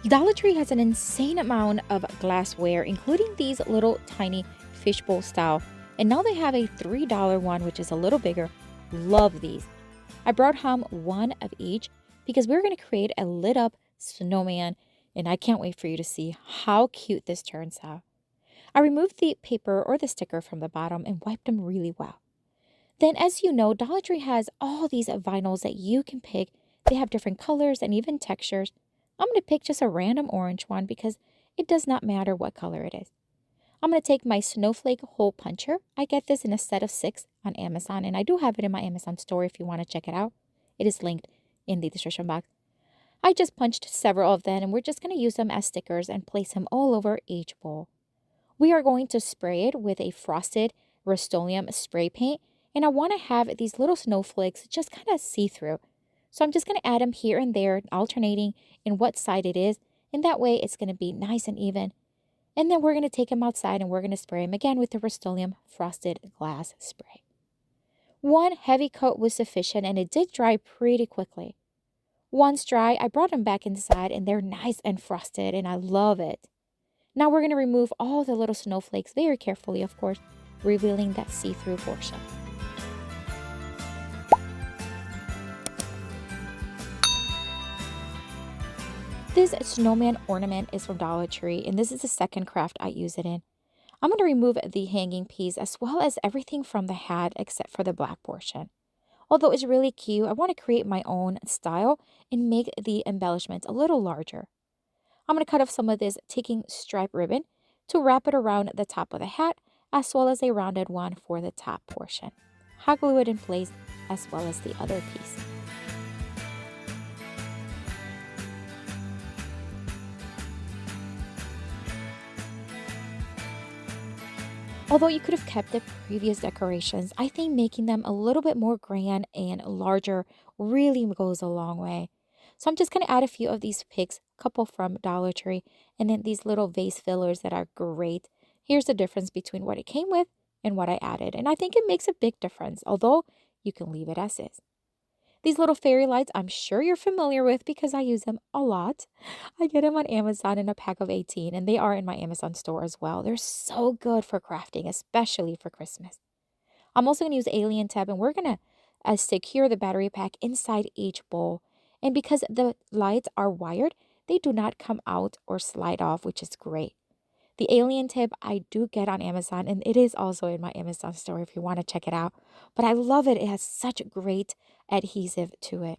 Dollar Tree has an insane amount of glassware, including these little tiny fishbowl style. And now they have a $3 one, which is a little bigger. Love these. I brought home one of each because we're going to create a lit up snowman. And I can't wait for you to see how cute this turns out. I removed the paper or the sticker from the bottom and wiped them really well. Then, as you know, Dollar Tree has all these vinyls that you can pick. They have different colors and even textures. I'm going to pick just a random orange one because it does not matter what color it is. I'm going to take my snowflake hole puncher. I get this in a set of 6 on Amazon, and I do have it in my Amazon store if you want to check it out. It is linked in the description box. I just punched several of them, and we're just going to use them as stickers and place them all over each bowl. We are going to spray it with a frosted Rust-Oleum spray paint, and I want to have these little snowflakes just kind of see-through. So I'm just going to add them here and there, alternating in what side it is, and that way it's going to be nice and even. And then we're going to take them outside and we're going to spray them again with the Rust-Oleum frosted glass spray. One heavy coat was sufficient, and it did dry pretty quickly. Once dry, I brought them back inside, and they're nice and frosted, and I love it. Now we're going to remove all the little snowflakes very carefully, of course, revealing that see-through portion. This snowman ornament is from Dollar Tree, and this is the second craft I use it in. I'm going to remove the hanging piece as well as everything from the hat except for the black portion. Although it's really cute, I want to create my own style and make the embellishments a little larger. I'm going to cut off some of this ticking stripe ribbon to wrap it around the top of the hat, as well as a rounded one for the top portion. Hot glue it in place as well as the other piece. Although you could have kept the previous decorations, I think making them a little bit more grand and larger really goes a long way. So I'm just going to add a few of these picks, a couple from Dollar Tree, and then these little vase fillers that are great. Here's the difference between what it came with and what I added, and I think it makes a big difference, although you can leave it as is. These little fairy lights, I'm sure you're familiar with because I use them a lot. I get them on Amazon in a pack of 18, and they are in my Amazon store as well. They're so good for crafting, especially for Christmas. I'm also going to use alien tape, and we're going to secure the battery pack inside each bowl. And because the lights are wired, they do not come out or slide off, which is great. The alien tip I do get on Amazon, and it is also in my Amazon store if you want to check it out. But I love it. It has such great adhesive to it.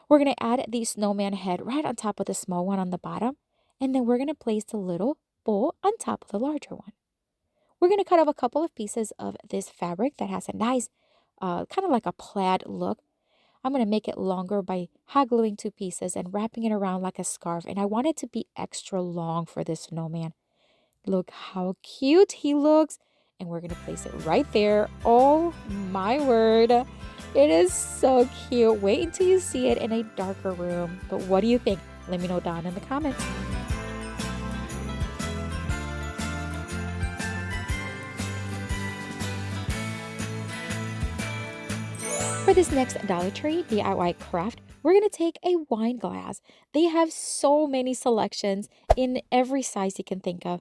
We're going to add the snowman head right on top of the small one on the bottom. And then we're going to place the little bowl on top of the larger one. We're going to cut off a couple of pieces of this fabric that has a nice, kind of like a plaid look. I'm going to make it longer by hot gluing 2 pieces and wrapping it around like a scarf. And I want it to be extra long for this snowman. Look how cute he looks. And we're going to place it right there. Oh my word. It is so cute. Wait until you see it in a darker room. But what do you think? Let me know down in the comments. For this next Dollar Tree DIY craft, we're going to take a wine glass. They have so many selections in every size you can think of.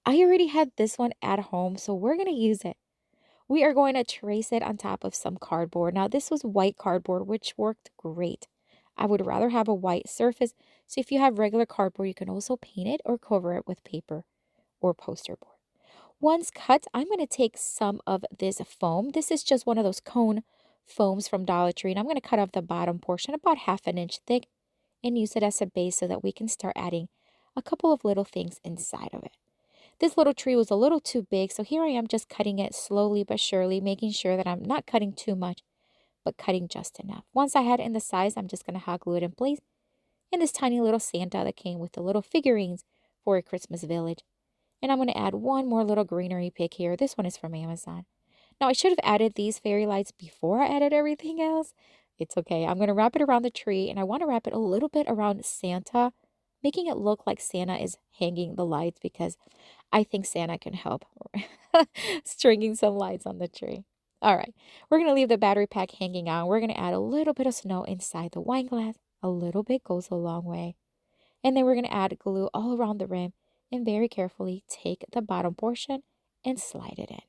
I already had this one at home, so we're going to use it. We are going to trace it on top of some cardboard. Now, this was white cardboard, which worked great. I would rather have a white surface, so if you have regular cardboard, you can also paint it or cover it with paper or poster board. Once cut, I'm going to take some of this foam. This is just one of those cone foams from Dollar Tree, and I'm going to cut off the bottom portion about 1/2 inch thick and use it as a base so that we can start adding a couple of little things inside of it. This little tree was a little too big, so here I am just cutting it slowly but surely, making sure that I'm not cutting too much, but cutting just enough. Once I had it in the size, I'm just going to hot glue it in place. And this tiny little Santa that came with the little figurines for a Christmas village. And I'm going to add one more little greenery pick here. This one is from Amazon. Now, I should have added these fairy lights before I added everything else. It's okay. I'm going to wrap it around the tree, and I want to wrap it a little bit around Santa, making it look like Santa is hanging the lights because I think Santa can help stringing some lights on the tree. All right, we're going to leave the battery pack hanging out. We're going to add a little bit of snow inside the wine glass. A little bit goes a long way. And then we're going to add glue all around the rim and very carefully take the bottom portion and slide it in.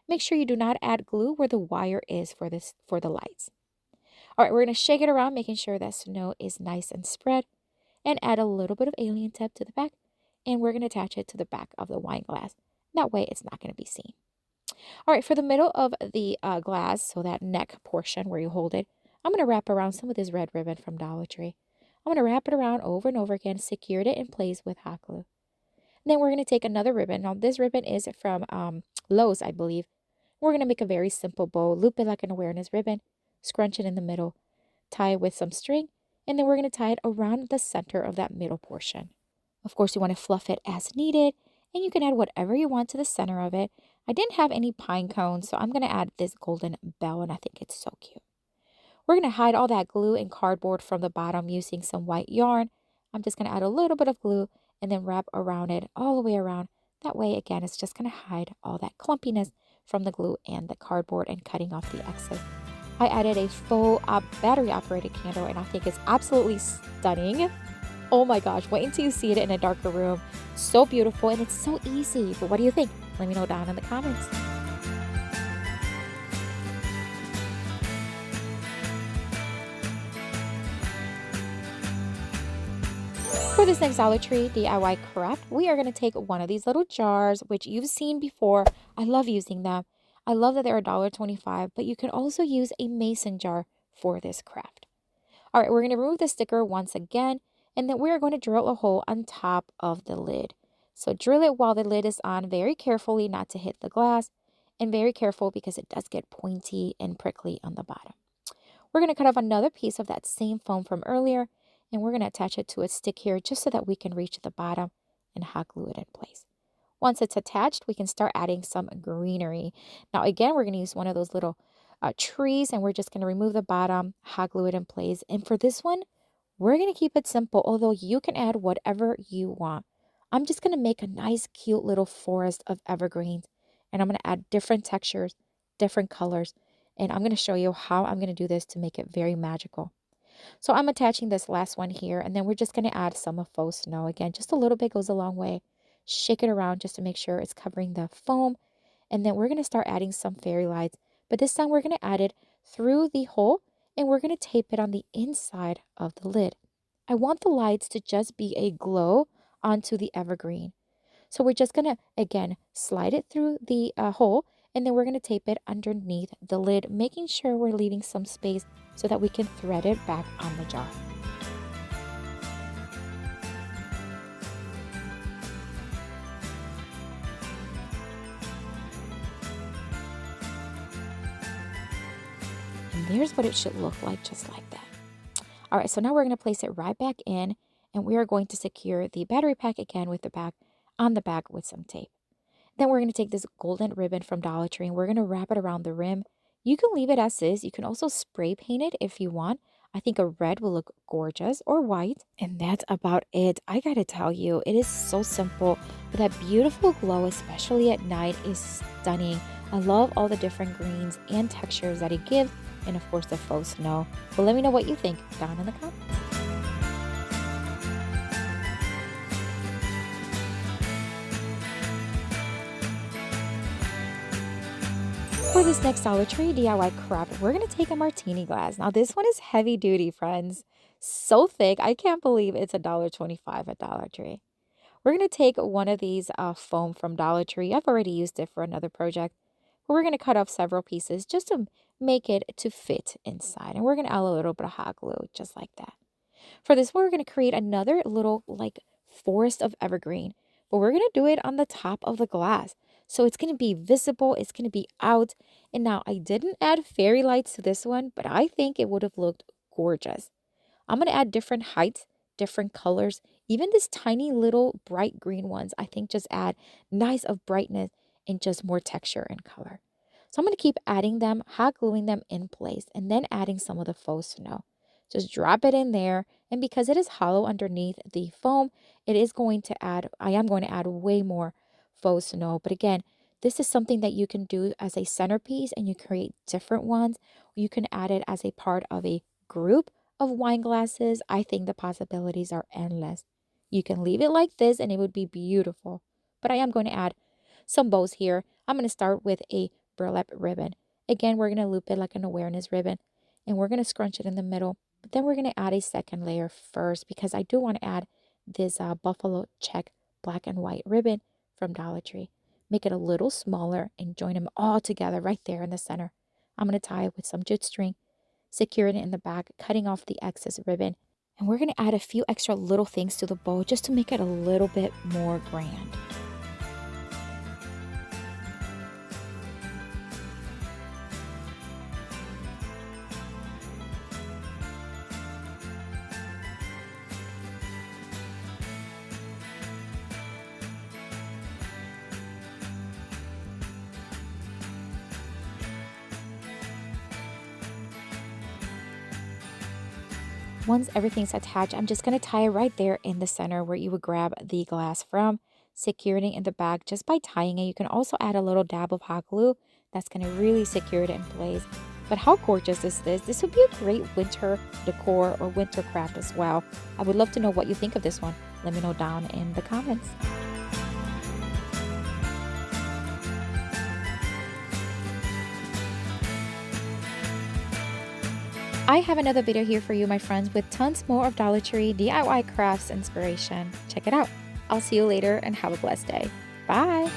Make sure you do not add glue where the wire is for the lights. All right, we're going to shake it around, making sure that snow is nice and spread, and add a little bit of alien tip to the back, and we're going to attach it to the back of the wine glass. That way it's not going to be seen. All right, for the middle of the glass, so that neck portion where you hold it, I'm going to wrap around some of this red ribbon from Dollar Tree. I'm going to wrap it around over and over again, secured it in place with hot glue. And then we're going to take another ribbon. Now, this ribbon is from Lowe's, I believe. We're going to make a very simple bow, loop it like an awareness ribbon, scrunch it in the middle, tie it with some string, and then we're going to tie it around the center of that middle portion. Of course, you want to fluff it as needed, and you can add whatever you want to the center of it. I didn't have any pine cones, so I'm going to add this golden bell, and I think it's so cute. We're going to hide all that glue and cardboard from the bottom using some white yarn. I'm just going to add a little bit of glue and then wrap around it all the way around. That way, again, it's just going to hide all that clumpiness from the glue and the cardboard and cutting off the excess. I added a full battery-operated candle, and I think it's absolutely stunning. Oh my gosh, wait until you see it in a darker room. So beautiful, and it's so easy. But what do you think? Let me know down in the comments. For this next Dollar Tree DIY craft, we are going to take one of these little jars, which you've seen before. I love using them. I love that they're $1.25, but you can also use a mason jar for this craft. All right, we're going to remove the sticker once again, and then we're going to drill a hole on top of the lid. So drill it while the lid is on very carefully, not to hit the glass, and very careful because it does get pointy and prickly on the bottom. We're going to cut off another piece of that same foam from earlier, and we're going to attach it to a stick here just so that we can reach the bottom and hot glue it in place. Once it's attached, we can start adding some greenery. Now, again, we're going to use one of those little trees, and we're just going to remove the bottom, hot glue it in place. And for this one, we're going to keep it simple, although you can add whatever you want. I'm just going to make a nice, cute little forest of evergreens, and I'm going to add different textures, different colors, and I'm going to show you how I'm going to do this to make it very magical. So I'm attaching this last one here, and then we're just going to add some of faux snow. Again, just a little bit goes a long way. Shake it around just to make sure it's covering the foam, and then we're going to start adding some fairy lights. But this time we're going to add it through the hole, and we're going to tape it on the inside of the lid. I want the lights to just be a glow onto the evergreen. So we're just going to, again, slide it through the hole, and then we're going to tape it underneath the lid, making sure we're leaving some space so that we can thread it back on the jar. And there's what it should look like, just like that. All right, so now we're going to place it right back in, and we are going to secure the battery pack again with the back on the back with some tape. Then we're going to take this golden ribbon from Dollar Tree, and we're going to wrap it around the rim. You can leave it as is. You can also spray paint it if you want. I think a red will look gorgeous, or white. And that's about it. I got to tell you, it is so simple, but that beautiful glow, especially at night, is stunning. I love all the different greens and textures that it gives, and of course the faux snow. But let me know what you think down in the comments. For this next Dollar Tree DIY craft, we're going to take a martini glass. Now, this one is heavy duty, friends. So thick. I can't believe it's $1.25 at Dollar Tree. We're going to take one of these foam from Dollar Tree. I've already used it for another project. But we're going to cut off several pieces just to make it to fit inside. And we're going to add a little bit of hot glue, just like that. For this one, we're going to create another little like forest of evergreen. But we're going to do it on the top of the glass. So it's going to be visible, it's going to be out. And now I didn't add fairy lights to this one, but I think it would have looked gorgeous. I'm going to add different heights, different colors, even this tiny little bright green ones. I think just add nice of brightness and just more texture and color. So I'm going to keep adding them, hot gluing them in place, and then adding some of the faux snow. Just drop it in there, and because it is hollow underneath the foam, I am going to add way more faux snow. But again, this is something that you can do as a centerpiece, and you create different ones. You can add it as a part of a group of wine glasses. I think the possibilities are endless. You can leave it like this and it would be beautiful. But I am going to add some bows here. I'm going to start with a burlap ribbon. Again, we're going to loop it like an awareness ribbon and we're going to scrunch it in the middle. But then we're going to add a second layer first because I do want to add this buffalo check black and white ribbon from Dollar Tree. Make it a little smaller and join them all together right there in the center. I'm going to tie it with some jute string, secure it in the back, cutting off the excess ribbon. And we're going to add a few extra little things to the bow just to make it a little bit more grand. Once everything's attached, I'm just going to tie it right there in the center where you would grab the glass from, securing it in the back just by tying it. You can also add a little dab of hot glue. That's going to really secure it in place. But how gorgeous is this? This would be a great winter decor or winter craft as well. I would love to know what you think of this one. Let me know down in the comments. I have another video here for you, my friends, with tons more of Dollar Tree DIY crafts inspiration. Check it out. I'll see you later and have a blessed day. Bye.